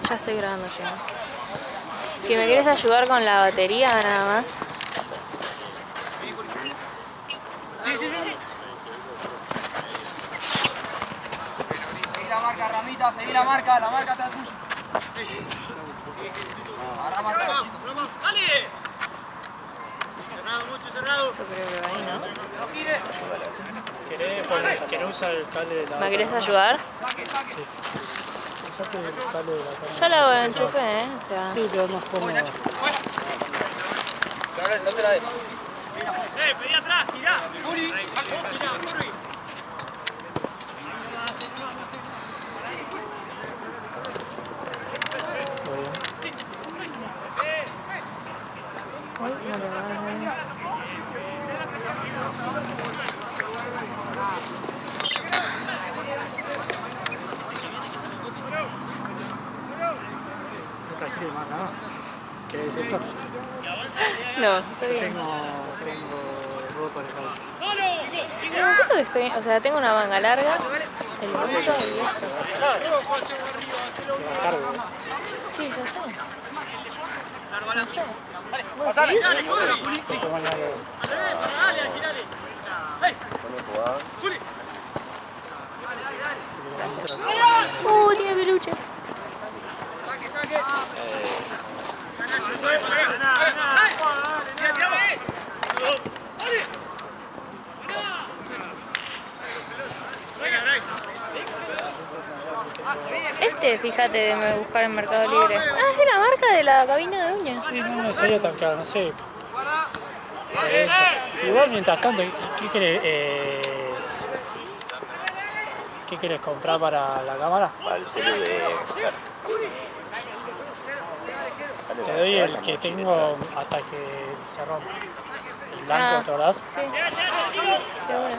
Ya estoy grabando ya. Si me quieres ayudar con la batería nada más. Sí. Seguí la marca, Ramita, seguí la marca está tuya. Rama, ¡dale! Cerrado, mucho cerrado. Yo creo que va ahí, ¿no? No gires. ¿Querés usar el cable de la... ¿Me querés ayudar? Sí. Usate el cable de la cámara. Ya lo enchufé, o sea... Sí, pero más cómodo. No te la des. Pedí atrás, girá. Juli. Uy, no le va a dar bien. No trajiste más nada. ¿Querés esto? No, estoy bien. Tengo ropa de cable. No, creo que estoy... O sea, tengo una manga larga, el bolso y esto. Cargo. Sí, yo sé. No sé. Pasale. Toma la de... Juli. Tiene peluche. Fíjate, de buscar en Mercado Libre. Ah, es de la marca de la cabina de uñas. Sí, no me salió tan caro, no sé. Igual, mientras tanto, ¿qué querés comprar para la cámara? Para el celu de... Te doy el que tengo hasta que se rompa. El blanco, ¿te acordás? Sí. De una.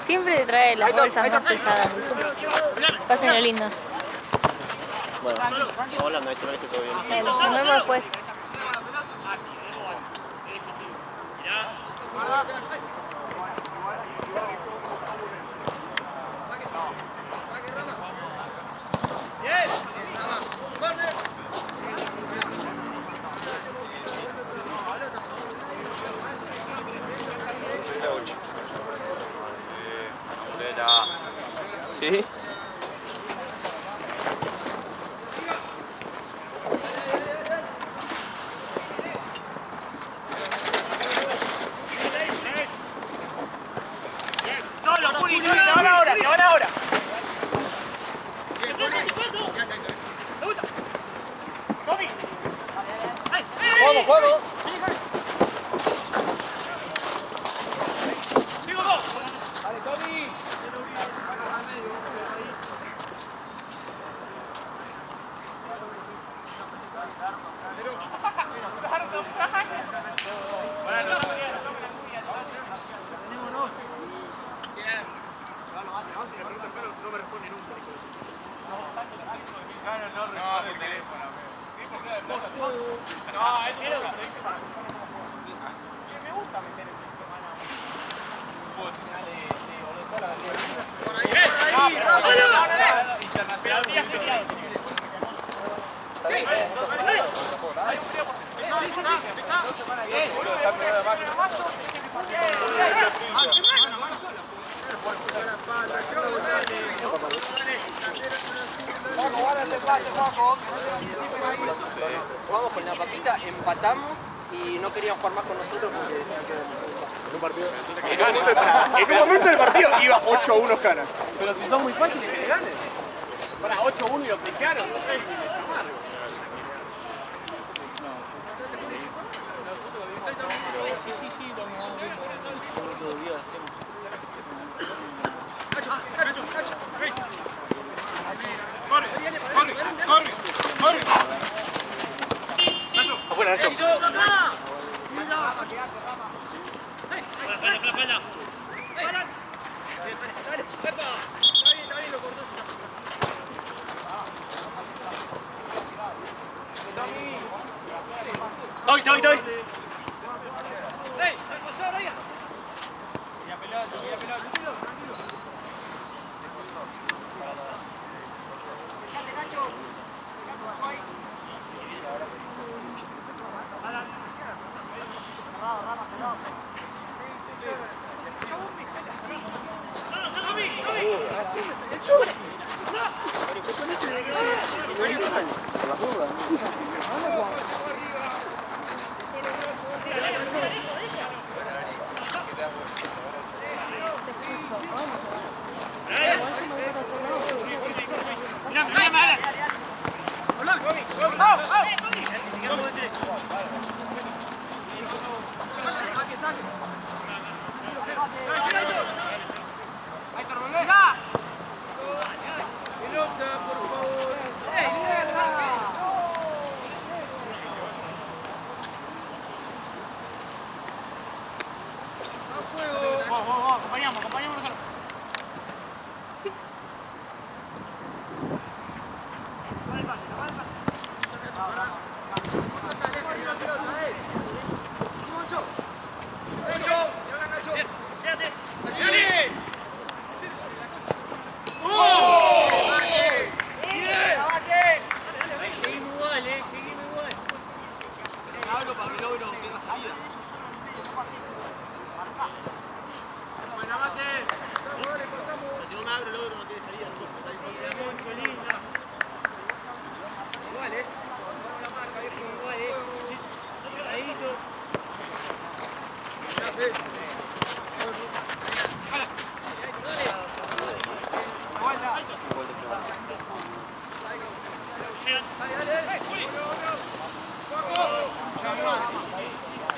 Siempre te trae las bolsas más pesadas. Pásenlo lindo. Bueno, estamos hablando, ahí se me dice todo bien. Dale, nos vemos después. ¿Sí? Solo, Juli, te van ahora. Vamos. Sigo dos. Dale, Tommy. Jugamos con la papita, empatamos y no querían jugar más con nosotros porque decían que en un partido. En un momento del partido iba 8-1 Cana. Pero si son muy fáciles que le ganen. Para 8-1 y lo picaron, no sé si le llamaron. Corre. Afuera, Nacho. Estoy. Si no me abro el otro no tiene salida. Igual, ¿eh?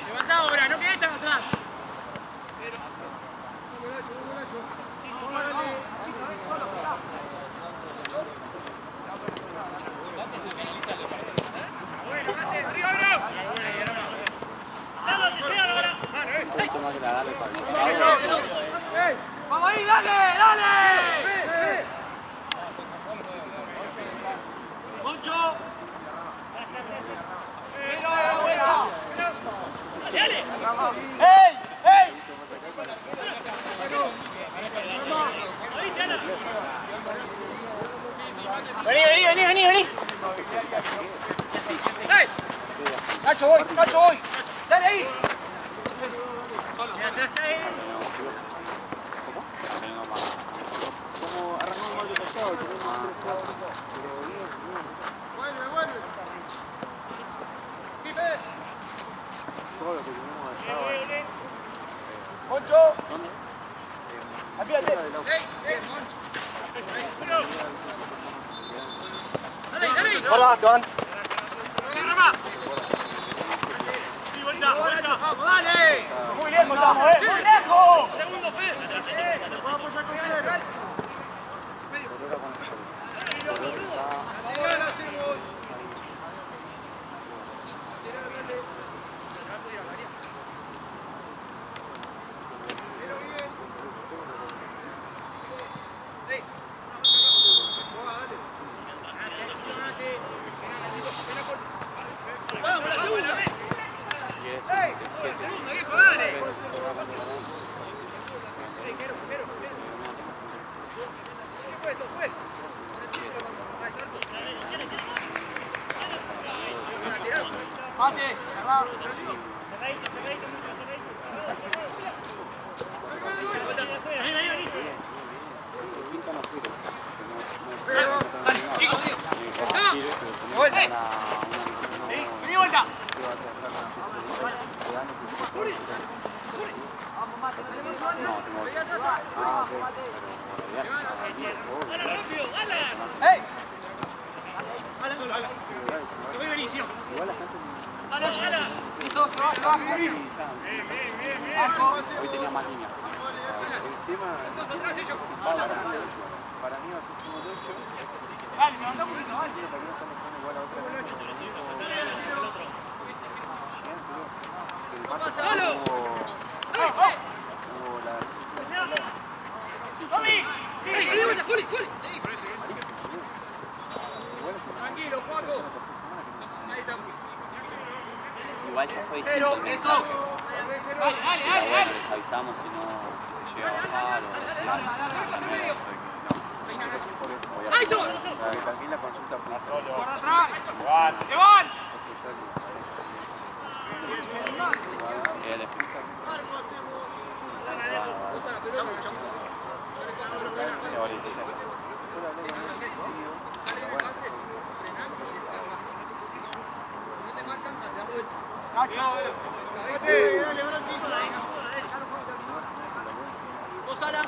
Levantá ahora, no quedes tan atrás. ¡Vamos ahí, dale, dale! ¡Concho! ¡Ey! ¡Ey! Vení. ¡Ey! Nacho, voy. ¡Dale ahí! Como arrancamos mal de pasado, tenemos 3 jugadores. Vuelve. Solo que tenemos allá. ¡Concho! ¿Dónde? ¡Apíate! Hola, Juan. ¡Vamos, dale! ¡Muy lejos estamos, ¡muy lejos! ¡Segundo, ¡Vamos, la segunda! ¡Ey! ¡La segunda, viejo, dale! ¡Mate! ¡Vení, vuelta! ¡Ey! ¡Te voy a venir, Sion! Hoy tenía más líneas. El tema para mí va a ser como de 8. Dale, levantá un poquito, dale. ¿Para qué no estamos jugando igual a otra? ¡Solo! ¡Tommy! ¡Sí! ¡Vení, vuelta, Juli! ¡Sí! Tranquilo, Paco. Ahí está. Igual ya fue Pero distinto. eso. Dale. Les avisamos si se llega a bajar o ¡Ahí está! También la consulta solo. ¡Por atrás! ¡Llevan! Nacho. ¿Vos, Sala?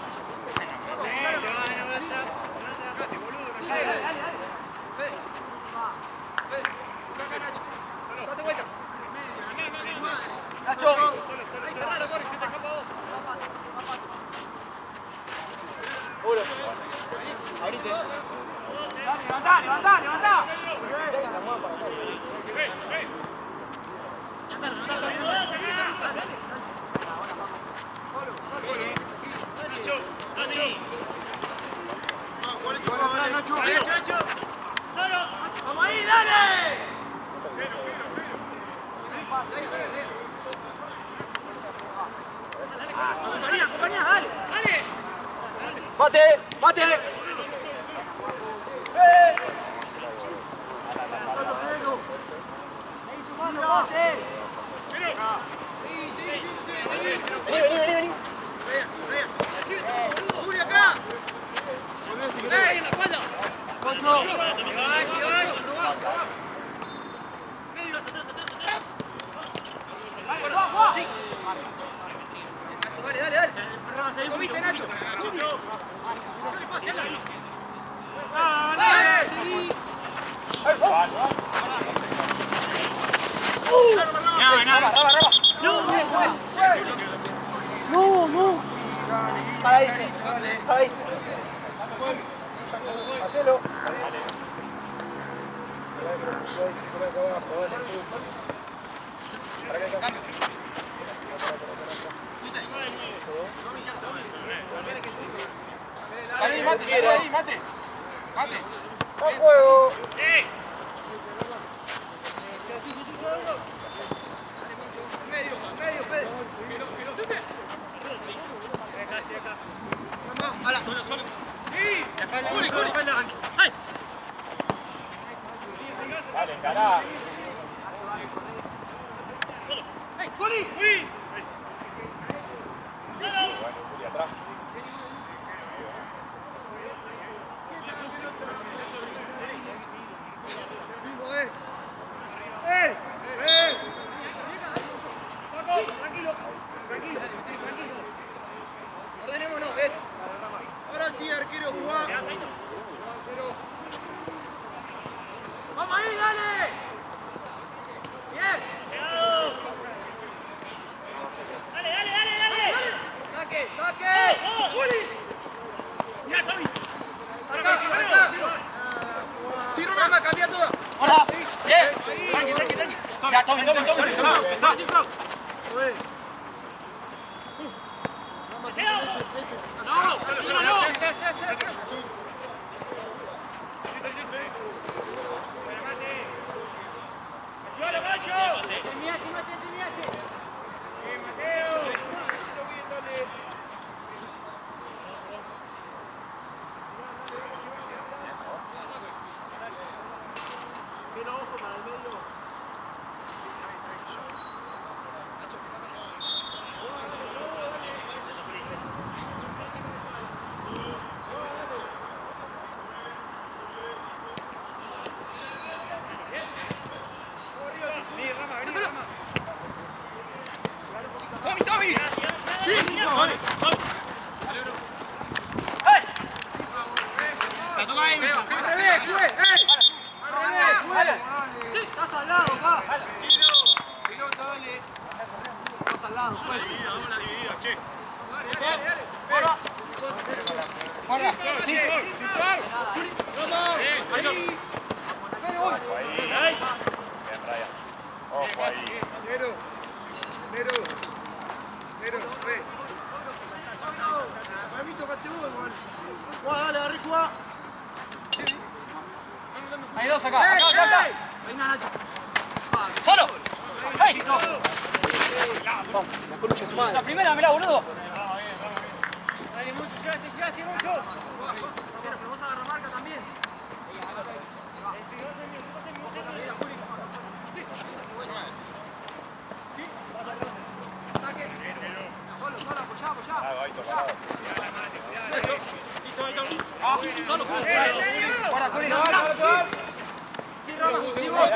Nacho. Ahí cerralo, Boris, se te escapa vos. Uno. Abrite. Levantá. Nacho. ¡Vamos ahí, dale! Compañía, dale. ¡Bate! Vení. No. Para ahí. Hacelo. Salí, mate, ahí, mate. ¡Al juego! Medio, Pedro. Solo. Espalda. ¡Ay! Dale, encará. ¡Ey, Juli! Bueno, Juli atrás. Tranquilo. Ordenémonos, ¿ves? Ahora sí, arquero, jugá. ¡Vamos ahí, dale! ¡Bien! ¡Dale! ¡Saque! ¡Juli! ¡Mira, Tommy! ¡Acá! ¡Sí, Roma, cambia todo! ¡Hola! ¡Bien! Tranqui. Ya, Tommy. Pesado. Hay dos acá. Venga, Nacho. ¡Solo! ¡Hey! Vamos, la primera, mirá, boludo. Dale, mucho, llegaste, mucho. Pero vos agarra marca también. Solo, apoyá. Solo, guarda, Juli, no. Sí, Rama, sí, vos.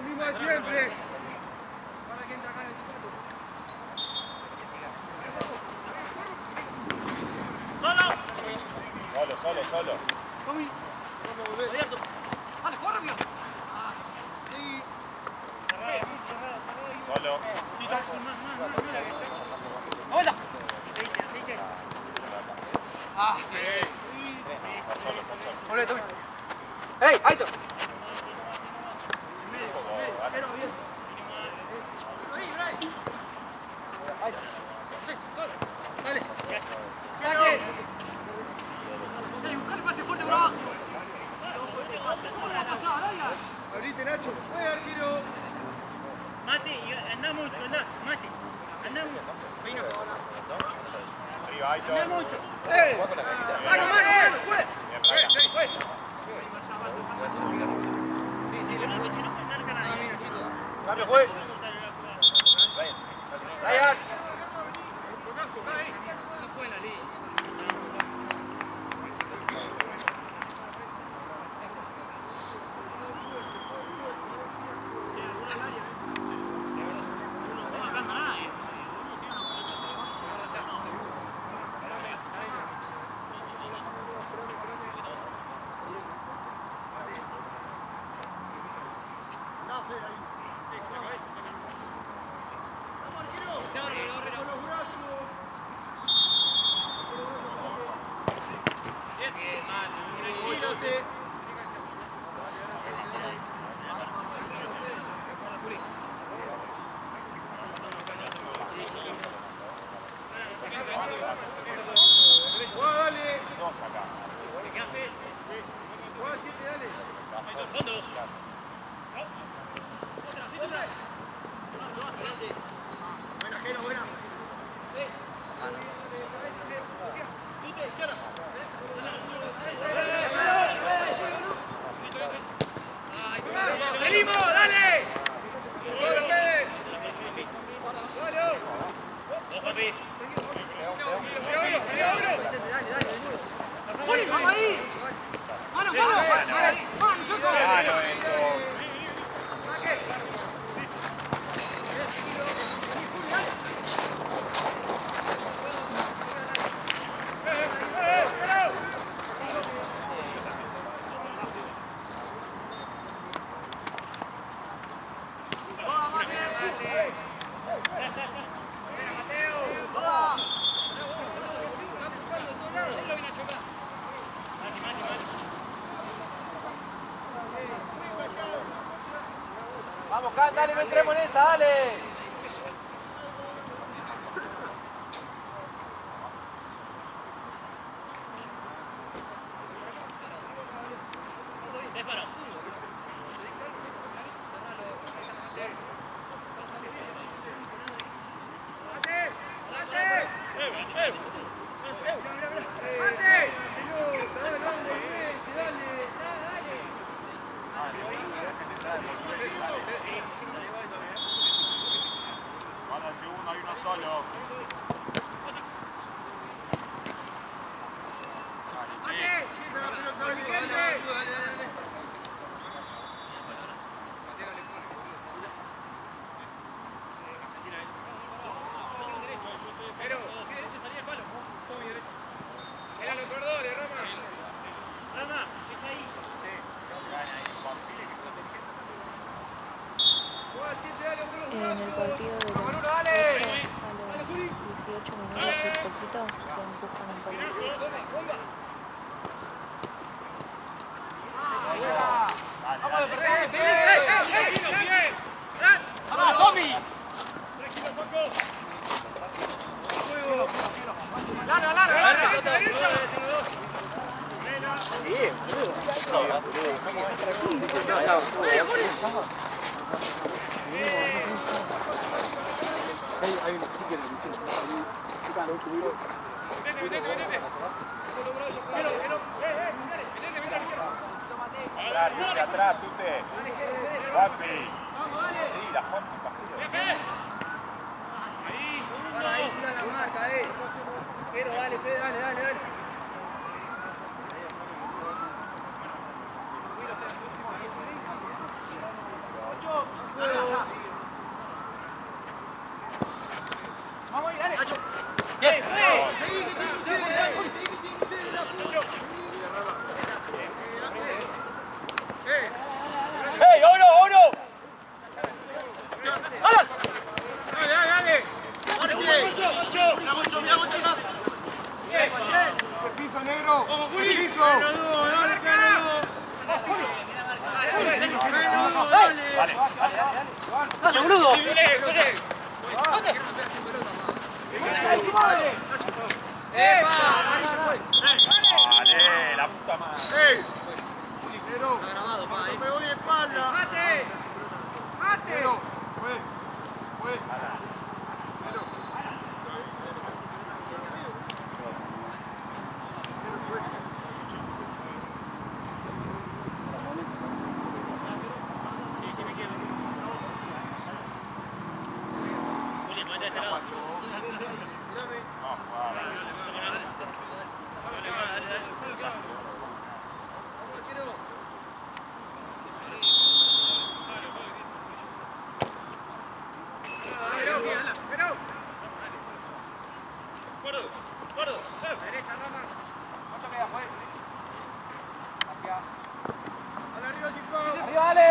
Mismo de siempre. Solo. Dale, corre, mío. Solo. ¡Hola! Ole, Tommy. ¡Ey, ahí está! Dale. ¡Saque! Dale, buscar el pase fuerte por abajo. Abrite, Nacho. Arquero. Mate, anda mucho, Mate. Anda mucho. Arriba, ahí Anda mucho. Mano, fue. Si no, con marca nadie. Cambio, juez. Ryan. No fue la ley. Vamos, Can, dale, no entremos en esa, dale. Para el segundo hay uno solo. En el partido de los 8 a los 18 minutos y poquito se empujan un poco. ¡Vamos, Tommy! Atrás, Tute. Papi. Sí, la Juan. Ahí, tira la marca, Pero dale, Fede, dale. Vamos ahí, dale. ¡Ey, uno! ¡Alan! ¡Dale! El piso negro. El piso. ¡Dale, boludo! Dale, la puta madre. Negro. No me voy de espalda. ¡Mate! Negro. Fue. ¡Arriba, dale!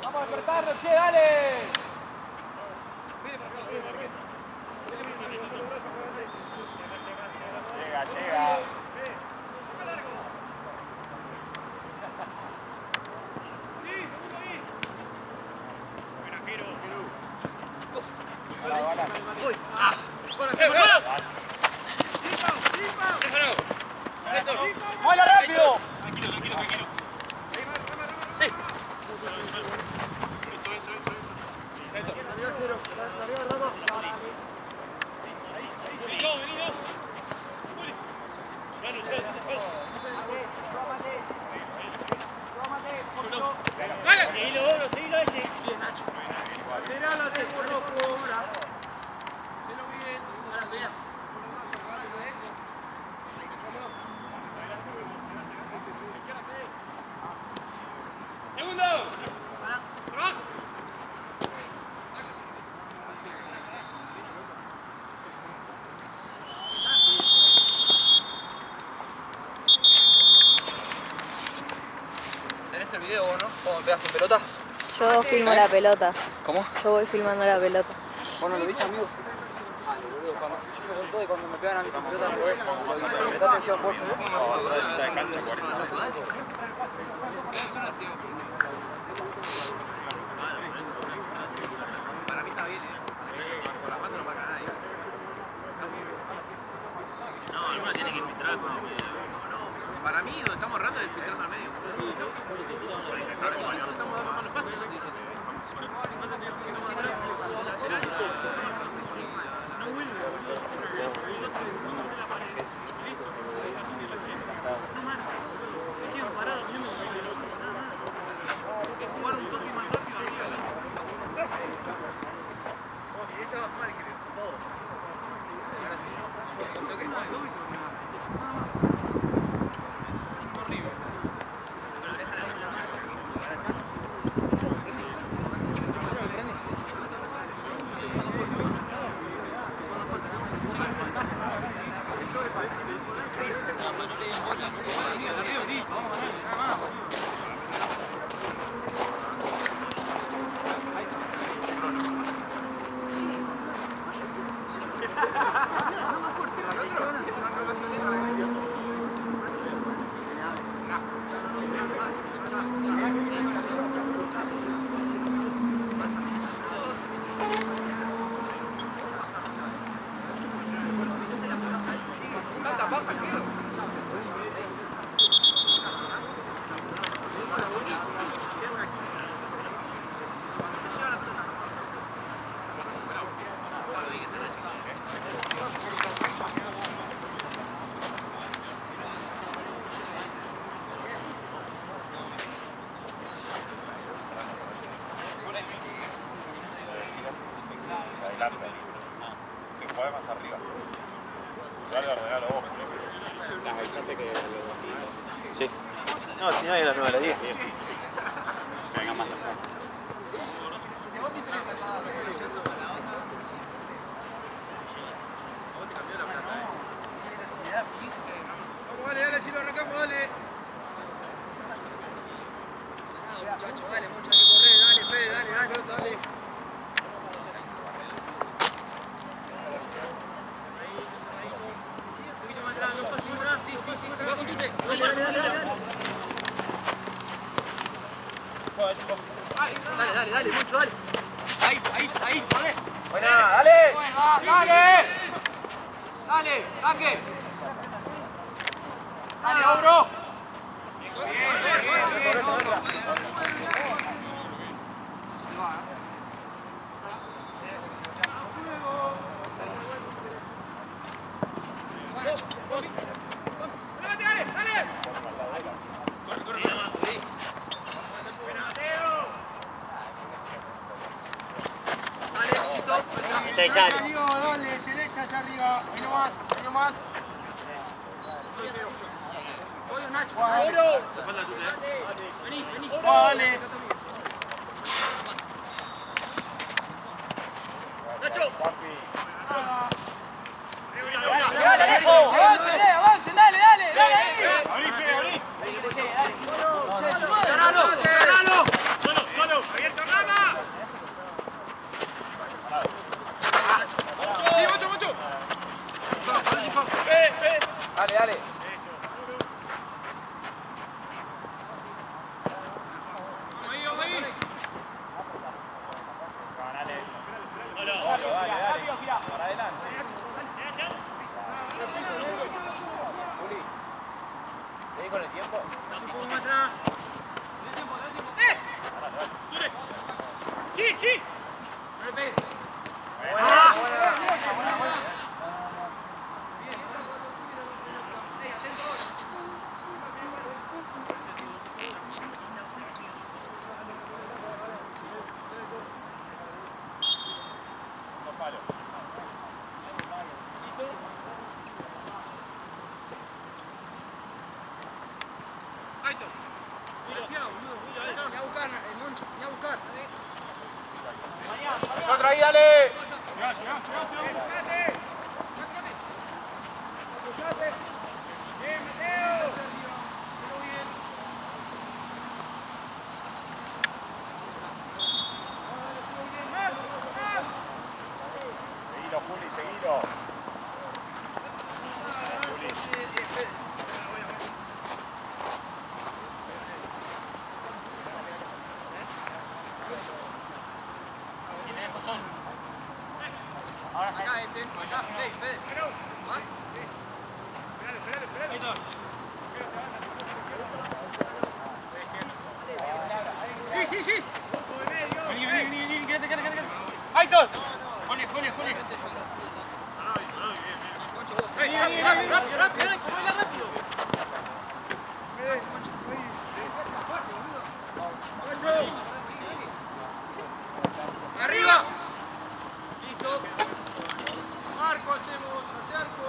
¡Vamos a despertarnos, che, dale! Llega. ¡Muela rápido! Sí. ¿Tenés el video vos, no? ¿Cómo me pegas en pelota? Yo filmo la pelota. ¿Cómo? Yo voy filmando la pelota. ¿Vos no lo viste, amigo? Vale, boludo, cuando yo me contó de cuando me pegan a mí sin pelota, presta atención, por favor. Sí. No, si no, hay a las 9 a las 10. Venga más temprano. Vamos, dale, si lo arrancamos, dale. Muchachos, dale, mucho hay que correr, dale, Fede, dale. Dale, mucho, dale. Ahí, joder. Buena, dale. Dale, saque. Dale, Obro. Está y sale. Dale, Celeste allá arriba. Ahí nomás. Oye, Nacho. Vení. Dale. Nacho. Avancen, dale. Ganalo. Solo. Abierto, Rama. Sí, mucho. Dale. Vamos ahí. Dale. Para adelante. Juli. ¿Seguís con el tiempo? Un poco más atrás. Sí. No le pegues. Nosotros ahí, dale. Seguilo, Juli, seguilo. Sí. Vení, quédate. Aitor. Jole. Vení, rápido. Arriba. Listo. Arco hacemos, hace arco.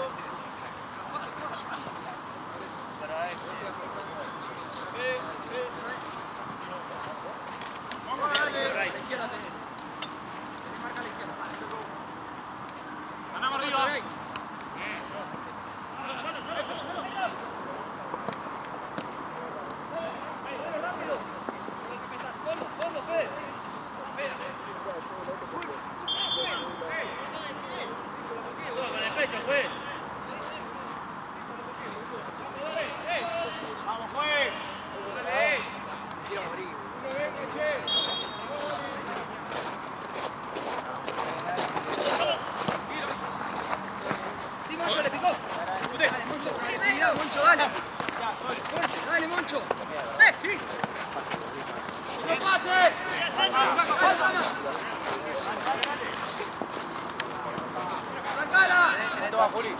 Toma, Juli.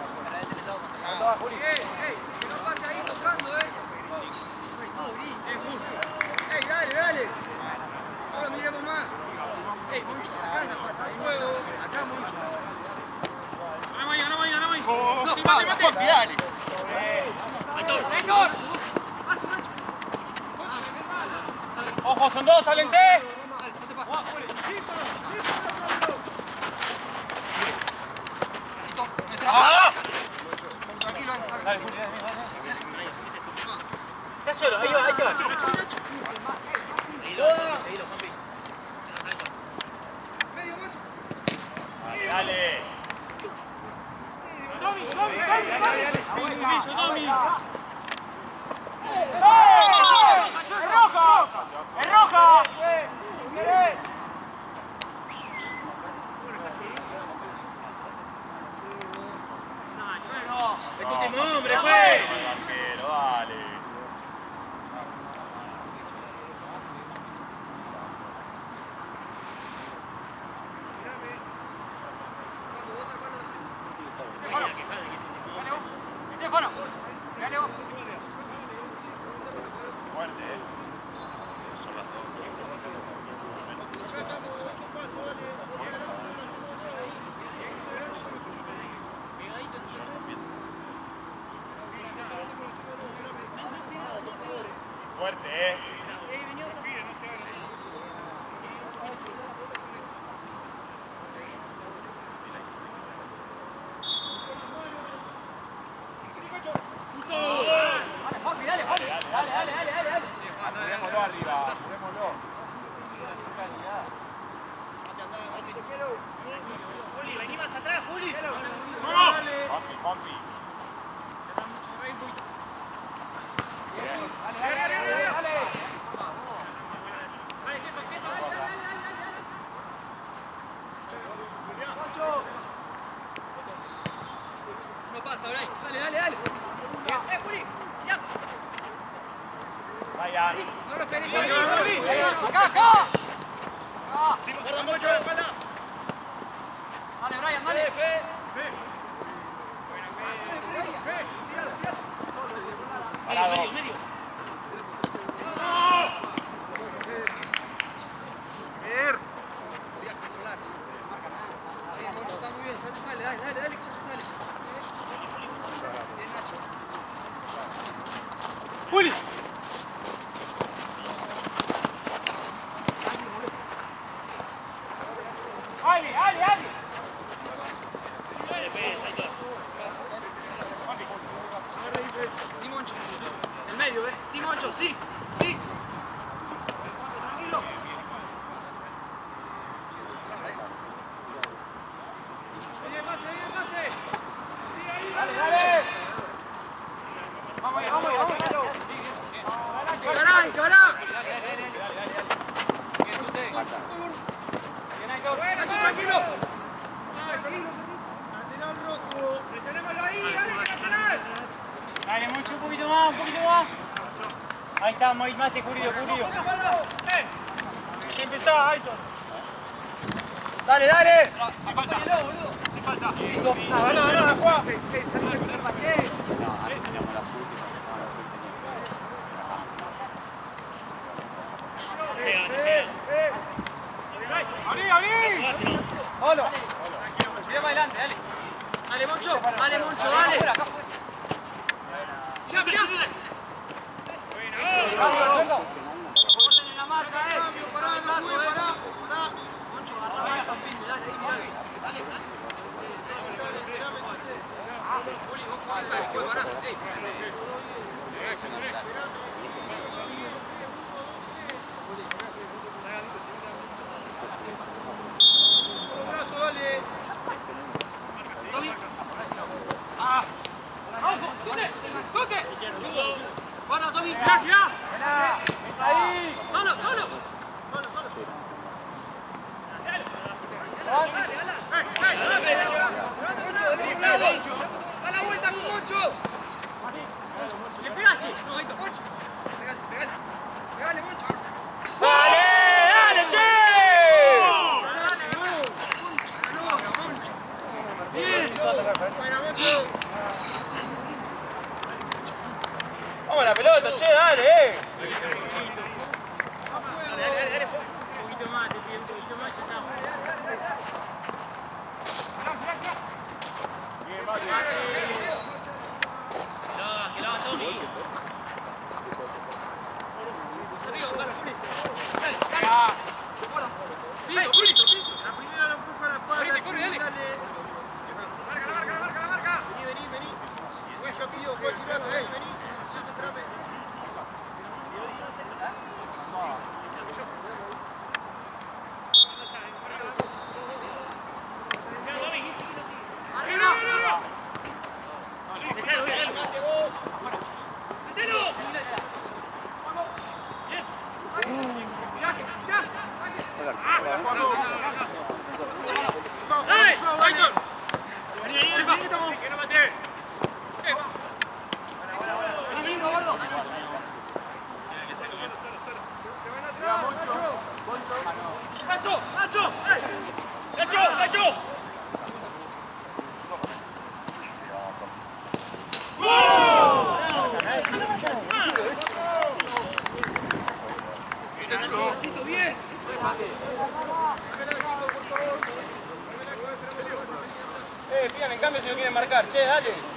Toma, Juli. Que no pase ahí tocando, dale. Ahora miremos más. Moncho, acá en la pata de juego. Acá, Moncho. No mate. Dale. Héctor. Ojo, son dos, sálense. No te pases. Listo, tranquilo, Dale, Juli, dale. Está solo, ahí va. Seguilo, Juanpi. medio, Moncho. Dale. Tommy. ¡Es roja! Es último hombre, pues. Pero vale. Fuerte, Apurémoslo arriba, apurémoslo. Juli, vení más atrás, Juli. Juanpi. Dale. No pasa, Bray. Dale. Juli. Ya. Vayan. No lo esperes. Acá. Guarda mucho. Dale, Brian, dale. Parado. Ver. Voy a controlar. Bien, Moncho, está muy bien. Ya te sale, dale, que ya te sale. Bien, Nacho. Juli. Ali. Sí, Moncho. En medio, Sí, Moncho, sí. Tranquilo. Dale. Vamos ahí. Encará. Nacho, tranquilo. Dale, mucho, un poquito más. Ahí estamos, ahí mate, Curillo. Empezá, Aitor. Dale. Sin falta. Ganá, Juan. Abrí. Solo. Mira para adelante, dale. Dale, Moncho, dale. Orden en la marca, Moncho, agarra más esta fin, dale. Juli, vos comenzás después, pará. Un brazo, dale. ¡Toque! ¡Bueno, Tommy! ¡Ya! Ahí. ¡Solo! ¡Da la vuelta con Moncho! Pidan en cambio si no quieren marcar. Che, dale.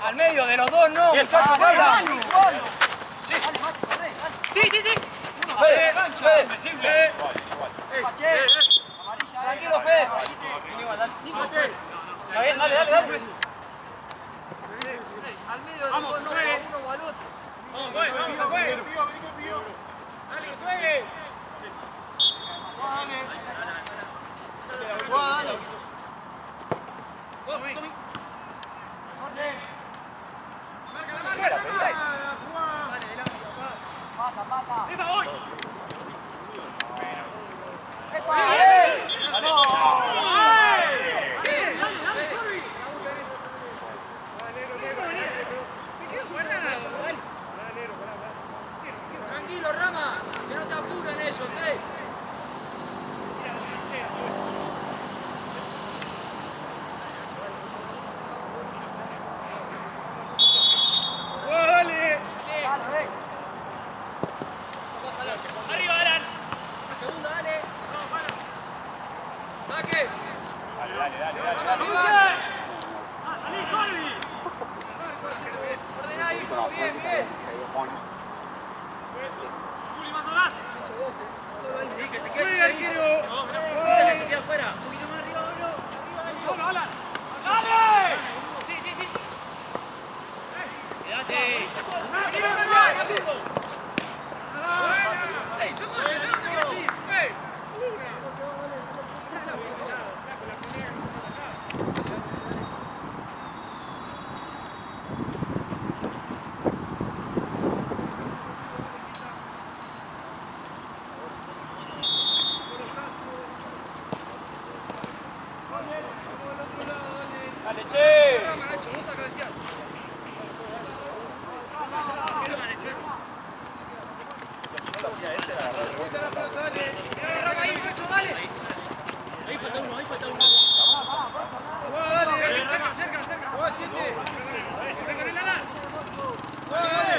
Al medio de los dos, no, muchachos, ¡habla! Sí. Fede, simple. Tranquilo, Fede. Está bien, dale. Al medio de los dos, no, uno o al otro. Vamos, dale, juegue. Dale. Tranquilo, Rama, que no te apuren ellos, Arriba, Alan. Segunda, dale. Saque. Dale. Ordená, hijo. Bien, bien. Juli, más atrás. Que se quede arquero. Se queda afuera. Un poquito más arriba, bro. Alan. ¡Dale! Sí. Quédate. ¡Ey, somos así! ¡Ey! ¡Dale, che! ¡Rama, Nacho! ¡Vos a cabecear! Hacía ese, la agarraba. ¡Dale! ¡Rama ahí, Nacho, dale! Ahí falta uno. ¡Dale! ¡Cerca! ¡Vos, siete! ¡Con el Alan! ¡Dale!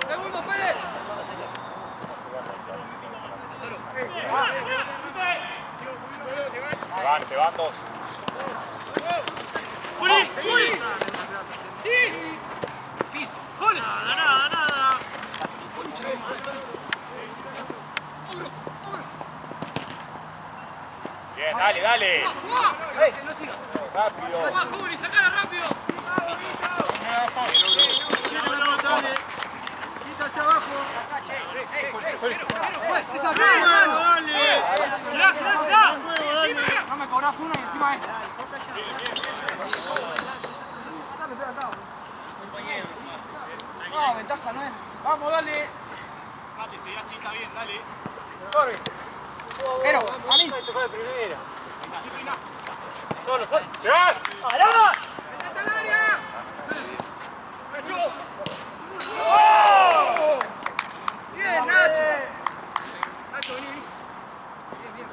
¡Segundo, Pérez! Te van dos. ¡Juli! ¡Sí! ¡Piso! ¡Juli! ¡Nada! Bien, dale. ¡No siga! Rápido. ¡Va, Juli! ¡Sacala rápido! Quita hacia abajo. ¡Esa mano! ¡Mirá! No me cobras una y encima esta. No, ventaja no es. Vamos, dale. Así está bien, dale. Corre. Pero, a mí. Solo, ¡Gas! ¡Bien, Nacho! Nacho, vení. Bien.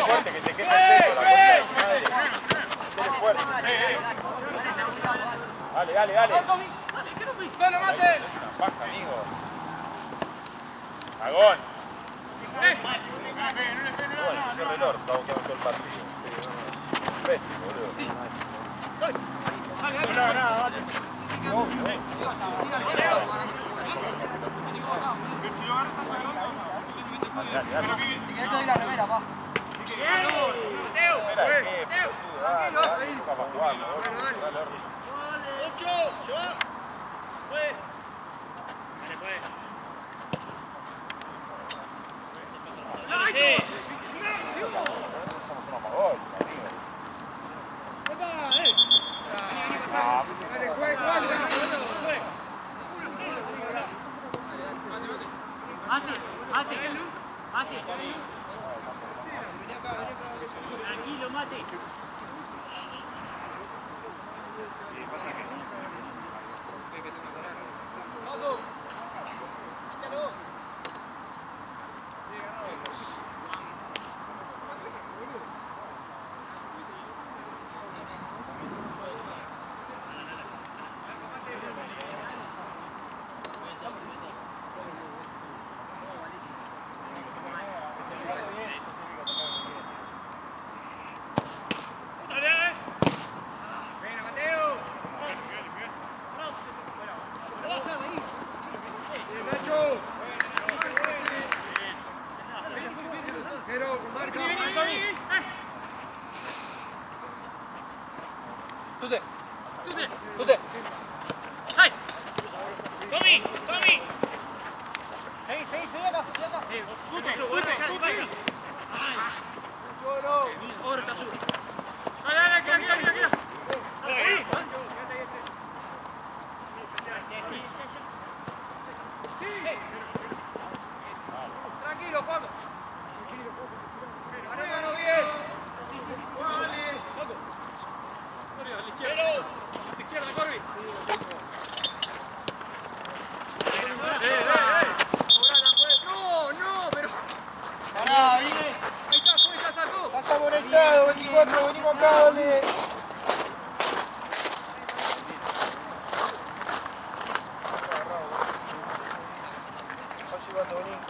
Fuerte, que se quede seco la fuerte. Dale. ¡Solo, mate! Una paja, amigo. Agón. Bueno, cierre el orto, estamos quedando todo el partido. Imbécil, boludo. Sí. Dale. Si querés te doy la remera, pa. Espera, ¿qué? Pelotudo, dale. Para jugarlo, dale. ¡Ocho! Somos una magol, amigo. Tranquilo, Mate. Tranquilo, Juan. Mano, mano, bien. Izquierda, Corby. No, pero. Pará, viene. Ahí está, fue, ya sacó. Está conectado, 24, venimos acá, dale.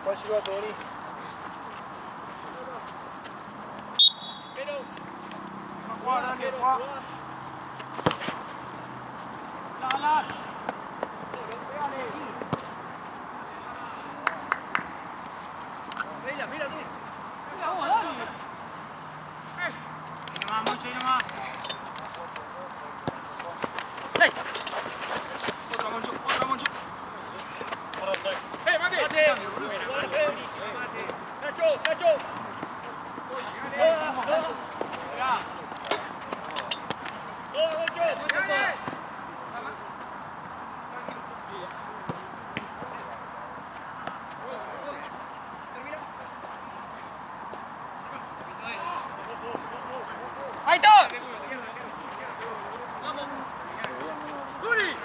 ¿Cuál silbato, vení? Juega, Daniel, juega. Mira tú. Otra, Moncho, otra, Moncho. Mate! ¡Cacho! ¡Ahí está! ¡Vamos! ¡Juli!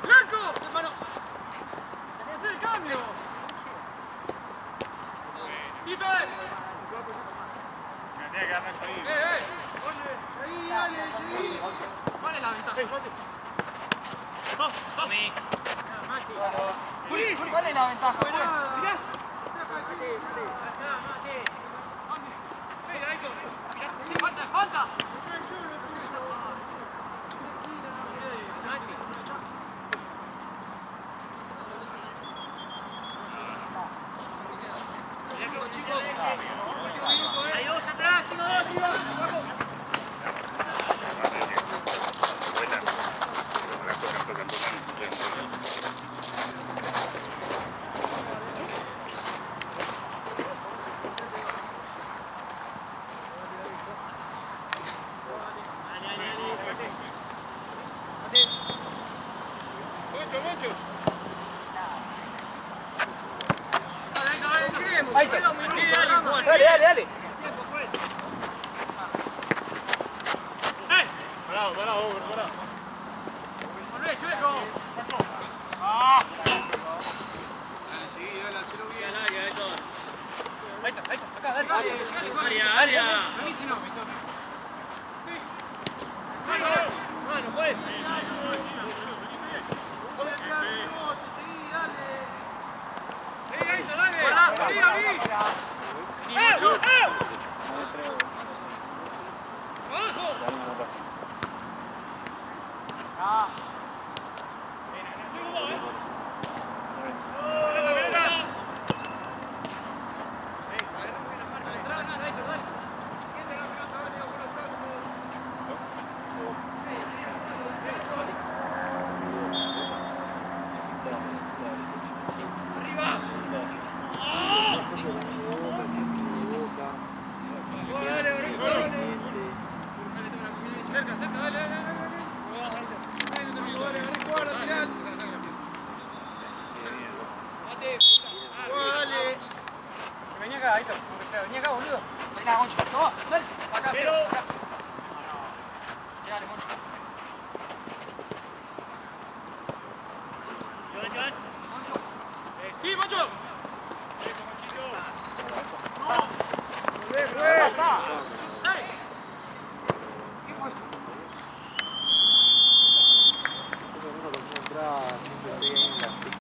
¡Blanco! ¡Hermano! ¡Hacer el cambio! ¡Sí, Fede! Tiene que darme eso ahí. Ahí, dale, sí. ¿Cuál es la ventaja? Juli, ¿cuál es la ventaja? Mirá. ¡Falta! Ahí vos atrás, tengo dos, Ahí está. Dale. Pará, pará. Ahí está, acá, dale. Dale. Buenísimo. Mano, juez. Moncho. Toma, dale. Acá, Pero... acá. Llegale, Moncho. ¡Sí, Moncho! Acá está. ¿Qué fue eso? Uno concentra